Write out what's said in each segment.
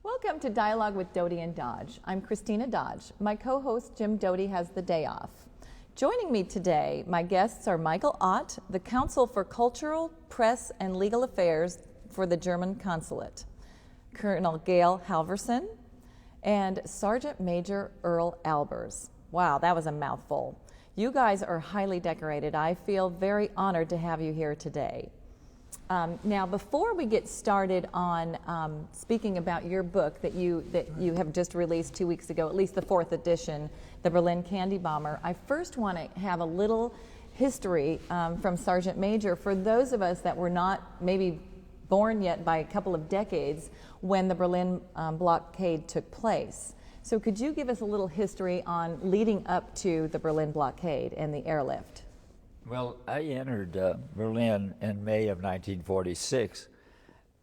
Welcome to Dialogue with Doti and Dodge. I'm Christina Dodge. My co-host Jim Doti has the day off. Joining me today, my guests are Michael Ott, the Counsel for Cultural, Press, and Legal Affairs for the German Consulate, Colonel Gail Halvorsen, and Sergeant Major Earl Albers. Wow, that was a mouthful. You guys are highly decorated. I feel very honored to have you here today. Now, before we get started on speaking about your book that you have just released 2 weeks ago, at least the 4th edition, The Berlin Candy Bomber, I first want to have a little history from Sergeant Major for those of us that were not maybe born yet by a couple of decades when the Berlin blockade took place. So could you give us a little history on leading up to the Berlin blockade and the airlift? Well, I entered Berlin in May of 1946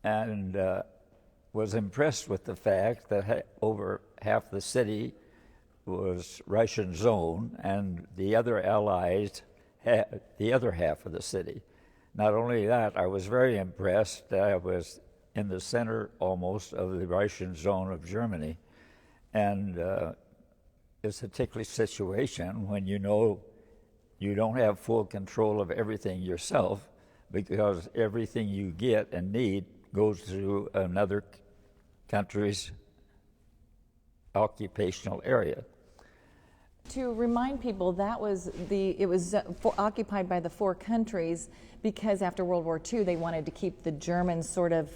and was impressed with the fact that over half the city was Russian zone and the other allies had the other half of the city. Not only that, I was very impressed that I was in the center almost of the Russian zone of Germany. And it's a ticklish situation when you know you don't have full control of everything yourself because everything you get and need goes through another country's occupational area. To remind people, it was occupied by the 4 countries because after World War II they wanted to keep the Germans sort of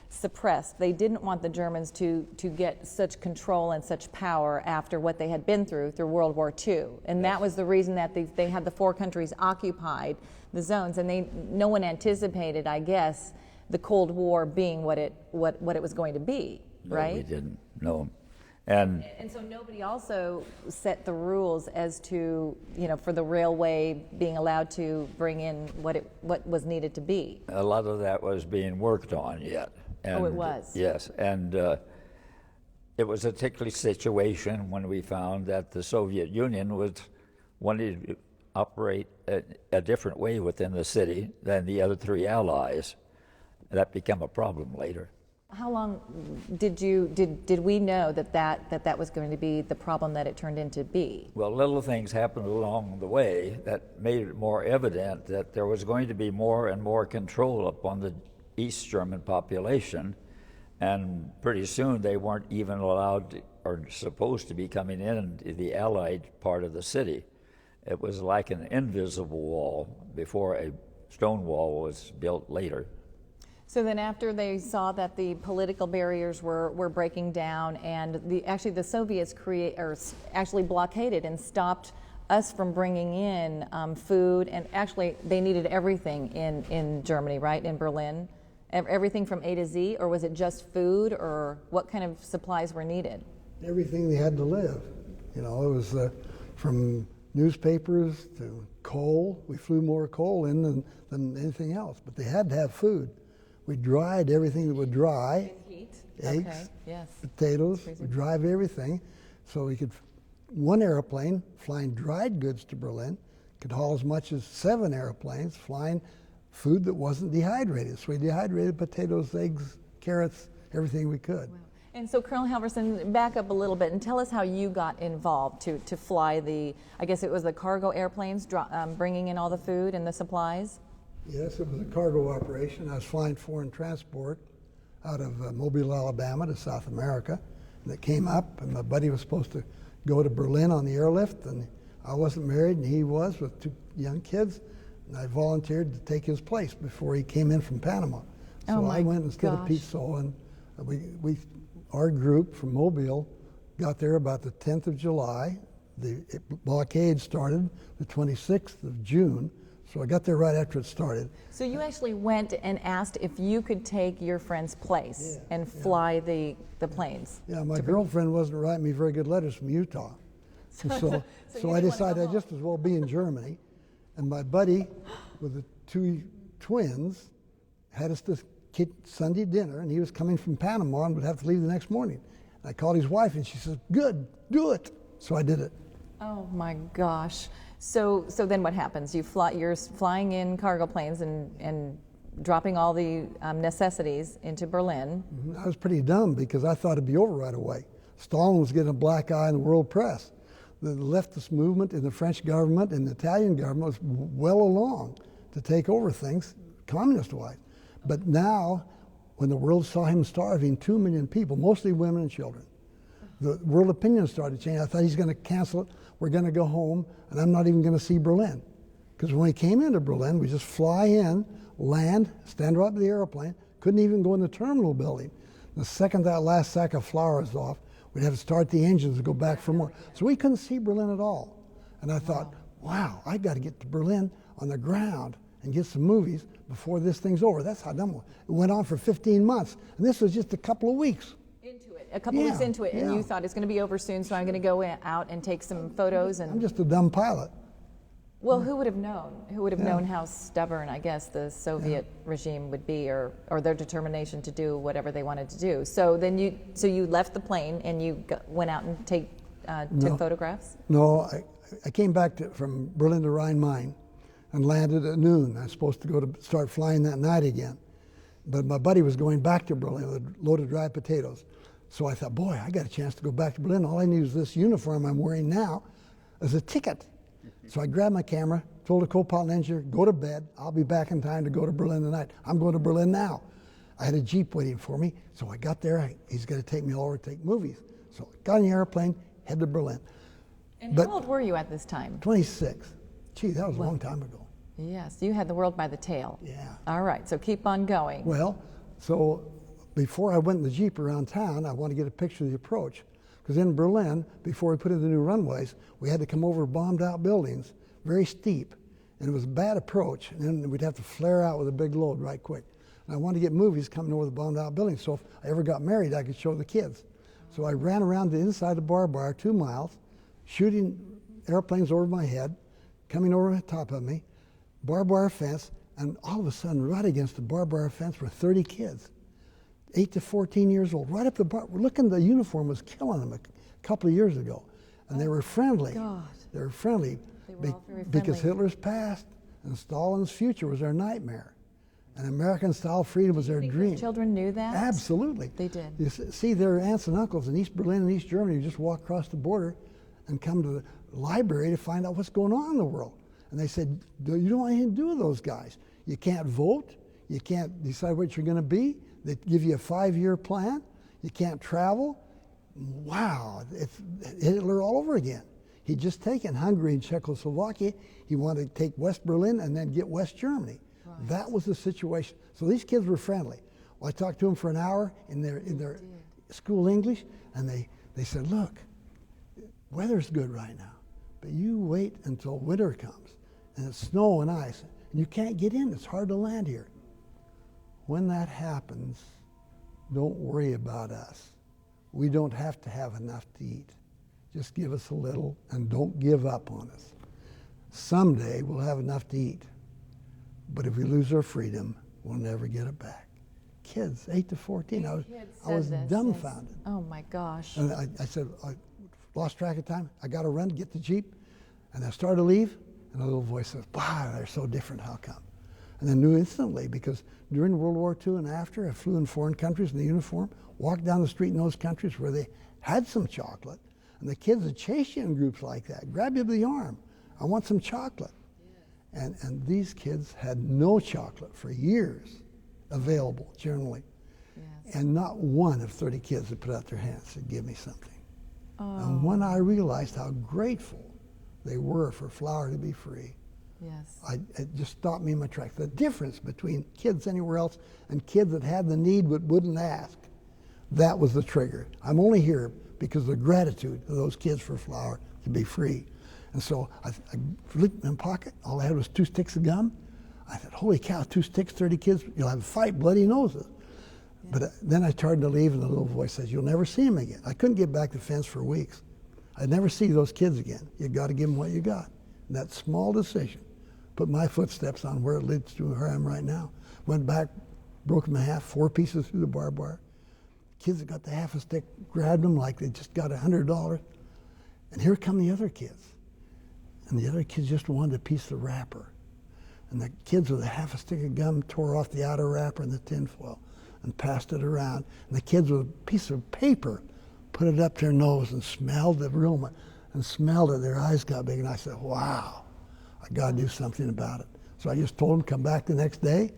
suppressed. They didn't want the Germans to get such control and such power after what they had been through World War II. And that was the reason that they had the 4 countries occupied the zones. And no one anticipated, I guess, the Cold War being what it was going to be, right? No, we didn't. No. And so nobody also set the rules as to, for the railway being allowed to bring in what was needed to be. A lot of that was being worked on yet. And, it was? Yes, and it was a ticklish situation when we found that the Soviet Union wanted to operate a different way within the city than the other 3 allies. That became a problem later. How long did we know that was going to be the problem that it turned into be? Well, little things happened along the way that made it more evident that there was going to be more and more control upon the East German population, and pretty soon they weren't even allowed or supposed to be coming in the Allied part of the city. It was like an invisible wall before a stone wall was built later. So then after they saw that the political barriers were breaking down and the Soviets actually blockaded and stopped us from bringing in food, and actually they needed everything in Germany, right, in Berlin? Everything from A to Z, or was it just food, or what kind of supplies were needed? Everything they had to live. It was from newspapers to coal. We flew more coal in than anything else, but they had to have food. We dried everything that would dry. Heat. Eggs, okay. Yes. Potatoes, we dried everything. So we could, one airplane flying dried goods to Berlin could haul as much as 7 airplanes flying food that wasn't dehydrated. So we dehydrated potatoes, eggs, carrots, everything we could. Wow. And so Colonel Halvorsen, back up a little bit and tell us how you got involved to fly I guess it was the cargo airplanes bringing in all the food and the supplies? Yes, it was a cargo operation. I was flying foreign transport out of Mobile, Alabama to South America. And it came up, and my buddy was supposed to go to Berlin on the airlift, and I wasn't married, and he was with 2 young kids. And I volunteered to take his place before he came in from Panama. So I went instead of Pete Sol, and our group from Mobile got there about the 10th of July. The blockade started the 26th of June. So I got there right after it started. So you actually went and asked if you could take your friend's place and fly the planes? Yeah, my girlfriend wasn't writing me very good letters from Utah. So I decided I just as well be in Germany. And my buddy with the 2 twins had us to Sunday dinner, and he was coming from Panama and would have to leave the next morning. And I called his wife, and she said, "Good, do it." So I did it. Oh my gosh. So then what happens? You're flying in cargo planes, and dropping all the necessities into Berlin. I was pretty dumb because I thought it'd be over right away. Stalin was getting a black eye in the world press. The leftist movement in the French government and the Italian government was well along to take over things, communist-wise. But now, when the world saw him starving 2 million people, mostly women and children, the world opinion started changing. I thought he's going to cancel it. We're going to go home, and I'm not even going to see Berlin. Because when we came into Berlin, we just fly in, land, stand right up the airplane, couldn't even go in the terminal building. The second that last sack of flour was off, we'd have to start the engines and go back for more. So we couldn't see Berlin at all. And I thought, wow, I got to get to Berlin on the ground and get some movies before this thing's over. That's how dumb it was. It went on for 15 months, and this was just a couple of weeks. A couple weeks into it, and you thought it's going to be over soon, so I'm going to go out and take some photos. And I'm just a dumb pilot. Well, who would have known? Who would have known how stubborn, I guess, the Soviet regime would be, or their determination to do whatever they wanted to do. So then you left the plane and you went out and took photographs? No, I came back from Berlin to Rhein-Main and landed at noon. I was supposed to go to start flying that night again. But my buddy was going back to Berlin with a load of dried potatoes. So I thought, boy, I got a chance to go back to Berlin. All I need is this uniform I'm wearing now as a ticket. So I grabbed my camera, told the co-pilot engineer, go to bed. I'll be back in time to go to Berlin tonight. I'm going to Berlin now. I had a Jeep waiting for me. So I got there. He's going to take me over to take movies. So I got on the airplane, head to Berlin. And how old were you at this time? 26. Gee, that was a long time ago. Yes, you had the world by the tail. Yeah. All right, so keep on going. Well, so before I went in the Jeep around town, I wanted to get a picture of the approach. Because in Berlin, before we put in the new runways, we had to come over bombed out buildings, very steep. And it was a bad approach, and then we'd have to flare out with a big load right quick. And I wanted to get movies coming over the bombed out buildings, so if I ever got married, I could show the kids. So I ran around the inside of the barbed wire 2 miles, shooting airplanes over my head, coming over the top of me, barbed wire fence, and all of a sudden, right against the barbed wire fence were 30 kids. 8 to 14 years old, right up the bar. Looking, the uniform was killing them a couple of years ago. And they were friendly. God. They were friendly, They were all very because friendly. Hitler's past and Stalin's future was their nightmare. And American-style freedom was their dream. Children knew that? Absolutely. They did. You see their aunts and uncles in East Berlin and East Germany who just walk across the border and come to the library to find out what's going on in the world. And they said, you don't want anything to do with those guys. You can't vote. You can't decide what you're going to be. They give you a 5-year plan. You can't travel. Wow, it's Hitler all over again. He'd just taken Hungary and Czechoslovakia. He wanted to take West Berlin and then get West Germany. Right. That was the situation. So these kids were friendly. Well, I talked to them for an hour in their school English, and they said, look, weather's good right now, but you wait until winter comes, and it's snow and ice, and you can't get in. It's hard to land here. When that happens, don't worry about us. We don't have to have enough to eat. Just give us a little and don't give up on us. Someday we'll have enough to eat. But if we lose our freedom, we'll never get it back. Kids, 8 to 14, I was dumbfounded. Oh my gosh. And I said, I lost track of time. I got to run to get the Jeep. And I started to leave, and a little voice says, wow, they're so different, how come? And I knew instantly, because during World War II and after, I flew in foreign countries in the uniform, walked down the street in those countries where they had some chocolate, and the kids would chase you in groups like that, grab you by the arm. I want some chocolate. Yes. And these kids had no chocolate for years available, generally. Yes. And not one of 30 kids would put out their hands to give me something. Oh. And when I realized how grateful they were for flour to be free, yes, it just stopped me in my tracks. The difference between kids anywhere else and kids that had the need but wouldn't ask, that was the trigger. I'm only here because of the gratitude of those kids for flour to be free. And so I looked in my pocket. All I had was 2 sticks of gum. I thought, holy cow, 2 sticks, 30 kids, you'll have a fight, bloody noses. Yeah. But then I started to leave, and the little voice says, you'll never see them again. I couldn't get back the fence for weeks. I'd never see those kids again. You got to give them what you got. And that small decision put my footsteps on where it leads to where I am right now. Went back, broke them in half, 4 pieces through the barbed wire. Kids that got the half a stick grabbed them like they just got $100. And here come the other kids. And the other kids just wanted a piece of the wrapper. and the kids with a half a stick of gum tore off the outer wrapper and the tin foil and passed it around. And the kids with a piece of paper put it up their nose and smelled the room and smelled it. Their eyes got big, and I said, wow, I got to do something about it. So I just told them, come back the next day,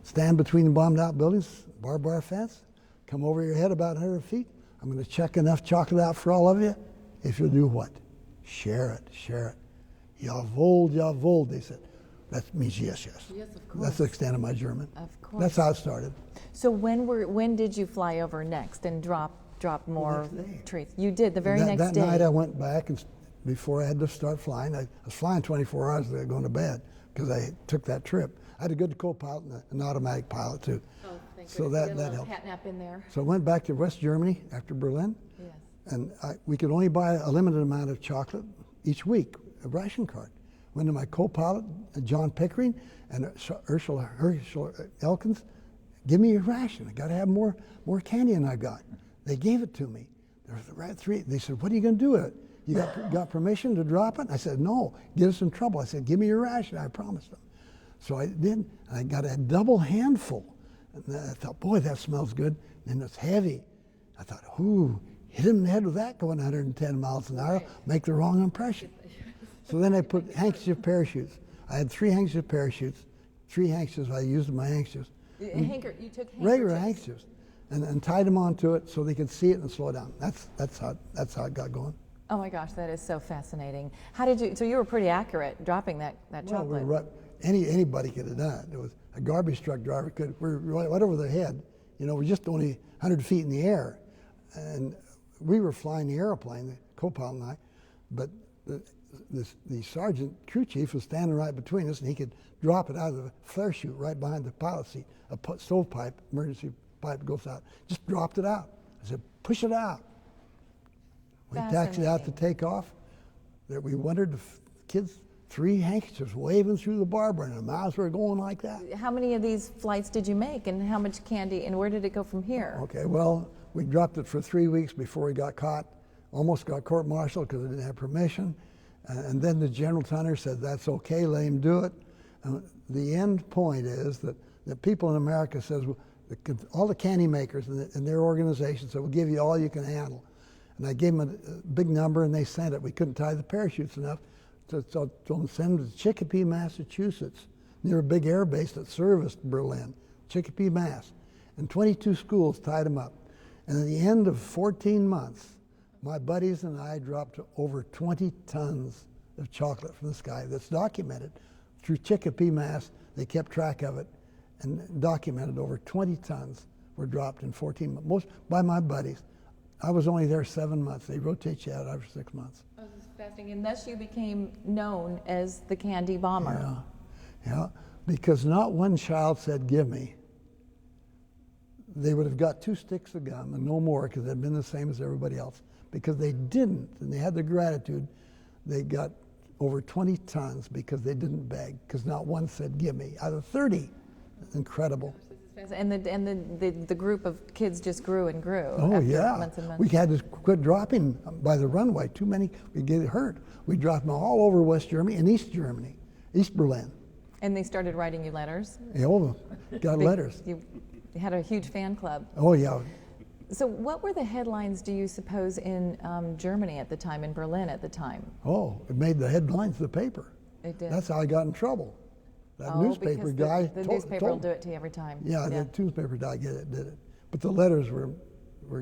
stand between the bombed out buildings, barbed wire fence, come over your head about 100 feet. I'm going to check enough chocolate out for all of you if you'll do what? Share it, share it. Jawohl, they said. That means yes, yes. Yes, of course. That's the extent of my German. Of course. That's how it started. So when did you fly over next and drop more next day. treats? You did, the very next That day. night I went back, and before I had to start flying, I was flying 24 hours without going to bed because I took that trip. I had a good co-pilot and an automatic pilot too. Oh, thank So goodness. that You had a little helped. catnap in there. So I went back to West Germany after Berlin, Yes. and we could only buy a limited amount of chocolate each week, a ration card. Went to my co-pilot, John Pickering, and Herschel Elkins, give me your ration. I got to have more candy than I got. They gave it to me. There was the right three. They said, what are you going to do with it? You got permission to drop it? I said, no, get us in trouble. I said, give me your ration. I promised them. So I did, and I got a double handful. And I thought, boy, that smells good. And it's heavy. I thought, ooh, hit him in the head with that going 110 miles an hour, make the wrong impression. So then I put handkerchief parachutes. I had 3 handkerchief parachutes, 3 handkerchiefs. I used my handkerchiefs. You took handkerchiefs. Regular handkerchiefs. And tied them onto it so they could see it and slow down. That's how it got going. Oh my gosh, that is so fascinating. How did you, so you were pretty accurate dropping that Well, chocolate. anybody could have done it. It was a garbage truck driver we're right over their head. You know, we're just only 100 feet in the air. And we were flying the airplane, the co-pilot and I, but the sergeant crew chief was standing right between us, and he could drop it out of the flare chute right behind the pilot seat. A stovepipe, emergency pipe goes out. Just dropped it out. I said, push it out. We taxied out to take off. There we wondered the kids, 3 handkerchiefs waving through the barber, and the mouths were going like that. How many of these flights did you make, and how much candy, and where did it go from here? Okay, well, we dropped it for 3 weeks before we got caught. Almost got court-martialed because we didn't have permission. And then the General Tunner said, that's okay, let him do it. And the end point is that the people in America says, well, all the candy makers and their organizations said, we'll give you all you can handle. And I gave them a big number, and they sent it. We couldn't tie the parachutes enough, so I told them to send them to Chicopee, Massachusetts, near a big air base that serviced Berlin, Chicopee, Mass. And 22 schools tied them up. And at the end of 14 months, my buddies and I dropped over 20 tons of chocolate from the sky. That's documented. Through Chicopee, Mass, they kept track of it and documented over 20 tons were dropped in 14 months, most by my buddies. I was only there 7 months. They rotate you out every 6 months. Oh, this is fascinating. And thus you became known as the candy bomber. Yeah, because not one child said, give me. They would have got 2 sticks of gum and no more because they'd been the same as everybody else. Because they didn't, and they had the gratitude, they got over 20 tons because they didn't beg, because not one said, give me. Out of 30, incredible. And the group of kids just grew and grew. Oh after yeah, months and months. we had to quit dropping by the runway. Too many, we get hurt. We dropped them all over West Germany and East Germany, East Berlin. And they started writing you letters. Yeah, got letters. You had a huge fan club. Oh yeah. So what were the headlines, do you suppose, in Germany at the time, in Berlin at the time? Oh, it made the headlines of the paper. It did. That's how I got in trouble. That Oh, newspaper because guy the newspaper will do it to you every time. Yeah, the newspaper guy did it. But the letters were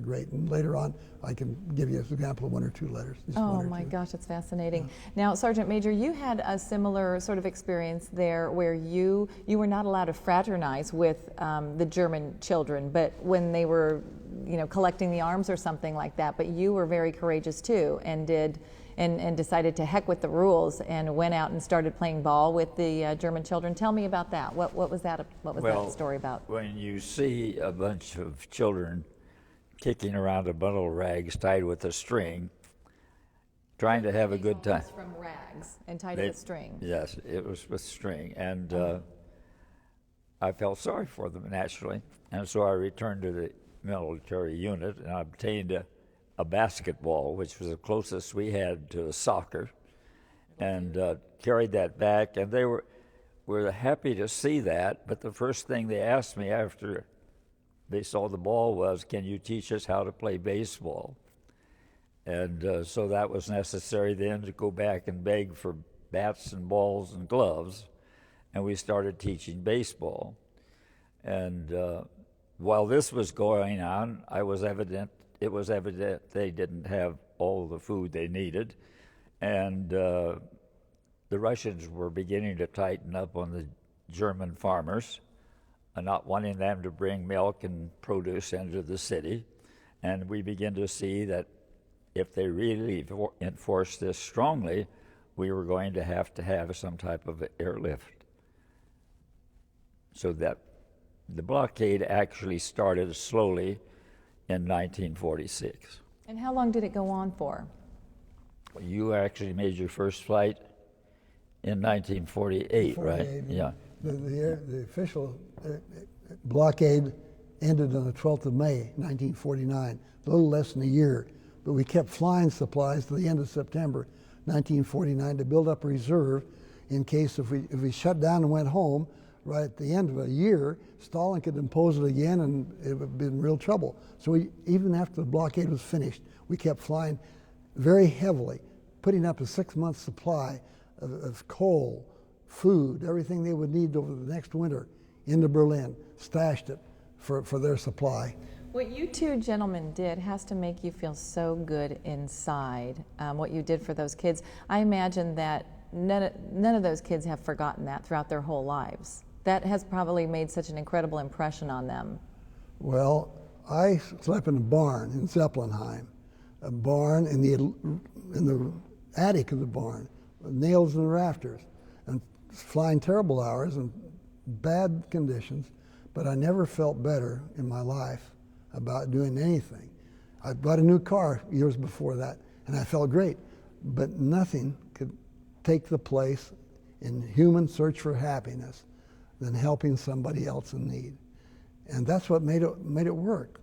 great. And later on, I can give you an example of 1 or 2 letters. Oh my gosh, it's fascinating. Yeah. Now, Sergeant Major, you had a similar sort of experience there where you were not allowed to fraternize with the German children, but when they were, collecting the arms or something like that, but you were very courageous too and decided to heck with the rules and went out and started playing ball with the German children. Tell me about that. What was that story about? When you see a bunch of children kicking around a bundle of rags tied with a string, trying to have a good time. From rags and tied with string. Yes, it was with string. And I felt sorry for them, naturally. And so I returned to the military unit and I obtained a basketball, which was the closest we had to soccer, and carried that back. And were happy to see that, but the first thing they asked me after they saw the ball was, "Can you teach us how to play baseball?" And so that was necessary then to go back and beg for bats and balls and gloves, and we started teaching baseball. And while this was going on, it was evident they didn't have all the food they needed, and the Russians were beginning to tighten up on the German farmers, not wanting them to bring milk and produce into the city. And we begin to see that if they really enforced this strongly, we were going to have some type of airlift. So that the blockade actually started slowly in 1946. And how long did it go on for? You actually made your first flight in 1948, right? Yeah. The official blockade ended on the 12th of May, 1949, a little less than a year. But we kept flying supplies to the end of September 1949 to build up a reserve in case if we shut down and went home right at the end of a year, Stalin could impose it again and it would have been real trouble. So even after the blockade was finished, we kept flying very heavily, putting up a 6-month supply of coal, food, everything they would need over the next winter into Berlin, stashed it for their supply. What you two gentlemen did has to make you feel so good inside, what you did for those kids. I imagine that none of those kids have forgotten that throughout their whole lives. That has probably made such an incredible impression on them. Well, I slept in a barn in Zeppelinheim, a barn in the attic of the barn, with nails in the rafters, and flying terrible hours and bad conditions, but I never felt better in my life about doing anything. I bought a new car years before that, and I felt great, but nothing could take the place in human search for happiness than helping somebody else in need. And that's what made it work.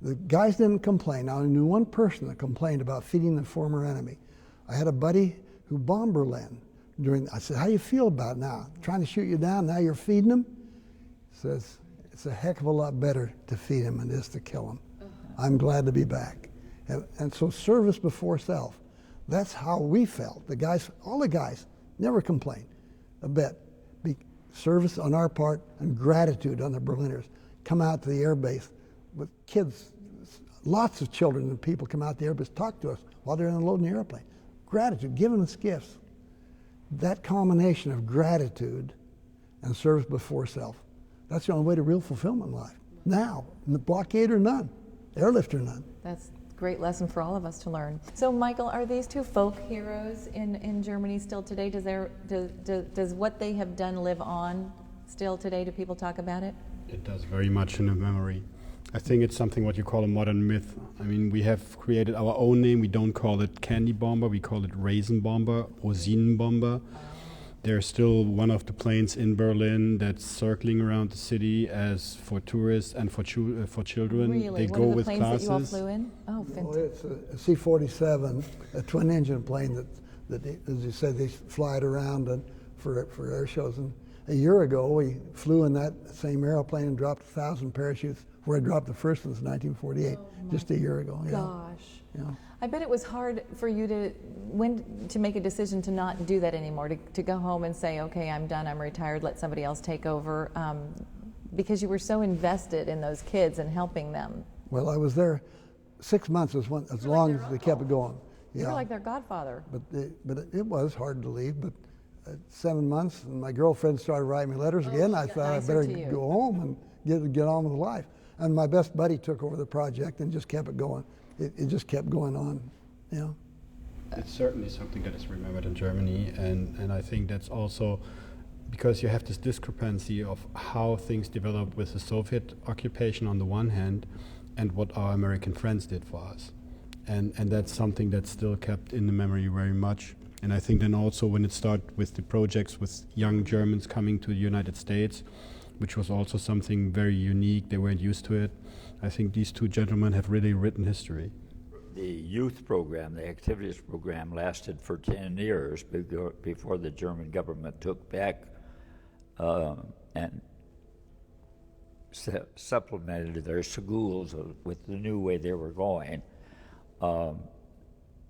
The guys didn't complain. I only knew one person that complained about feeding the former enemy. I had a buddy who bombed Berlin. I said, "How do you feel about it now? Trying to shoot you down, now you're feeding them?" He says, "It's a heck of a lot better to feed him than it is to kill him." I'm glad to be back. And so service before self, that's how we felt. The guys, all the guys, never complained a bit. Service on our part and gratitude on the Berliners. Come out to the air base with kids, lots of children and people come out to the air base, talk to us while they're unloading the airplane. Gratitude, giving us gifts. That combination of gratitude and service before self, that's the only way to real fulfillment in life. Now, blockade or none, airlift or none. That's a great lesson for all of us to learn. So, Michael, are these two folk heroes in Germany still today? Does what they have done live on still today? Do people talk about it? It does very much in the memory. I think it's something what you call a modern myth. I mean, we have created our own name. We don't call it candy bomber. We call it raisin bomber, Rosinen bomber. There's still one of the planes in Berlin that's circling around the city as for tourists and for children. Really? They One go of the with planes classes. that you all flew in? Oh, fantastic. It's a C-47, a twin-engine plane that, as you said, they fly it around for air shows. And a year ago, we flew in that same airplane and dropped 1,000 parachutes, where I dropped the first one in 1948, just a year ago. Gosh. Yeah. I bet it was hard for you to make a decision to not do that anymore, to go home and say, okay, I'm done, I'm retired, let somebody else take over, because you were so invested in those kids and helping them. Well, I was there 6 months as long as they kept it going. You were like their godfather. But it was hard to leave, but 7 months, and my girlfriend started writing me letters again. I thought I better go home and get on with life. And my best buddy took over the project and just kept it going. It just kept going on, you know. It's certainly something that is remembered in Germany, and I think that's also because you have this discrepancy of how things developed with the Soviet occupation on the one hand and what our American friends did for us. And that's something that's still kept in the memory very much. And I think then also when it started with the projects with young Germans coming to the United States, which was also something very unique, they weren't used to it. I think these two gentlemen have really written history. The youth program, the activities program, lasted for 10 years before the German government took back and supplemented their schools with the new way they were going.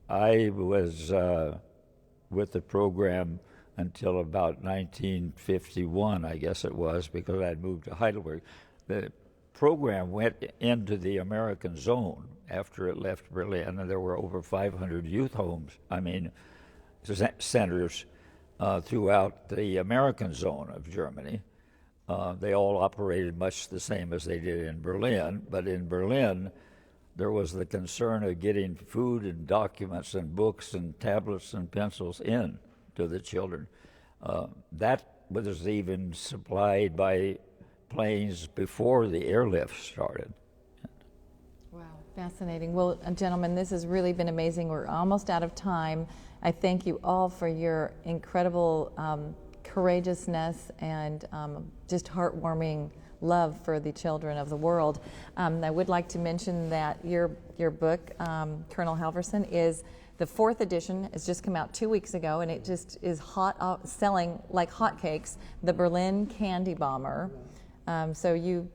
I was with the program until about 1951, I guess it was, because I'd moved to Heidelberg. The program went into the American zone after it left Berlin, and there were over 500 youth homes, centers throughout the American zone of Germany. They all operated much the same as they did in Berlin, but in Berlin, there was the concern of getting food and documents and books and tablets and pencils in to the children. That was even supplied by planes before the airlift started. Wow, fascinating. Well, gentlemen, this has really been amazing. We're almost out of time. I thank you all for your incredible courageousness and just heartwarming love for the children of the world. I would like to mention that your book, Colonel Halvorsen, is the 4th edition. It's just come out 2 weeks ago, and it just is selling like hotcakes. The Berlin Candy Bomber. So you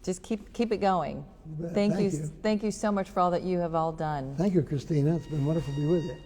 just keep it going. Thank you. Thank you so much for all that you have all done. Thank you, Christina. It's been wonderful to be with you.